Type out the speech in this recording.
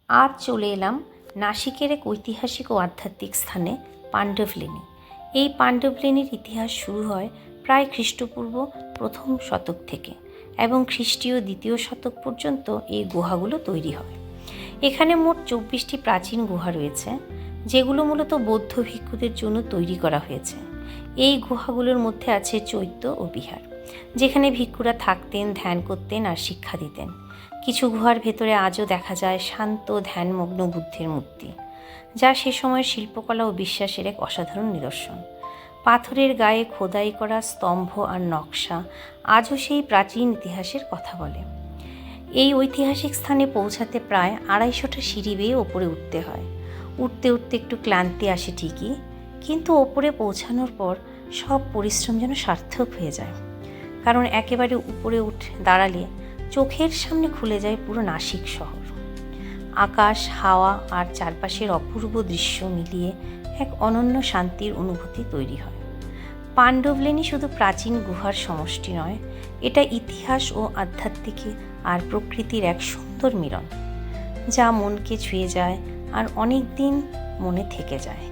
আজ চলে এলাম নাসিকের এক ঐতিহাসিক ও আধ্যাত্মিক স্থানে পাণ্ডবলেনী। এই পাণ্ডবলেনীর ইতিহাস শুরু হয় প্রায় খ্রিস্টপূর্ব প্রথম শতক থেকে এবং খ্রিস্টীয় দ্বিতীয় শতক পর্যন্ত এই গুহাগুলো তৈরি হয়। এখানে মোট 24টি প্রাচীন গুহা রয়েছে, যেগুলো মূলত বৌদ্ধ ভিক্ষুদের জন্য তৈরি করা হয়েছে। এই গুহাগুলোর মধ্যে আছে চৈত্য ও বিহার, যেখানে ভিক্ষুরা থাকতেন, ধ্যান করতেন আর শিক্ষা দিতেন। কিছু গুহার ভেতরে আজও দেখা যায় শান্ত ধ্যানমগ্ন বুদ্ধের মূর্তি, যা সে সময়ের শিল্পকলা ও বিশ্বাসের এক অসাধারণ নিদর্শন। পাথরের গায়ে খোদাই করা স্তম্ভ আর নকশা আজও সেই প্রাচীন ইতিহাসের কথা বলে। এই ঐতিহাসিক স্থানে পৌঁছাতে প্রায় 250টা সিঁড়ি বেয়ে ওপরে উঠতে হয়। উঠতে উঠতে একটু ক্লান্তি আসে ঠিকই, কিন্তু ওপরে পৌঁছানোর পর সব পরিশ্রম যেন সার্থক হয়ে যায়। কারণ একেবারে উপরে উঠে দাঁড়ালে চোখের সামনে খুলে যায় পুরো নাসিক শহর। আকাশ, হাওয়া আর চারপাশের অপূর্ব দৃশ্য মিলিয়ে এক অনন্য শান্তির অনুভূতি তৈরি হয়। পাণ্ডবলেনী শুধু প্রাচীন গুহার সমষ্টি নয়, এটা ইতিহাস ও আধ্যাত্মিক আর প্রকৃতির এক সুন্দর মিলন, যা মনকে ছুঁয়ে যায় আর অনেক দিন মনে থেকে যায়।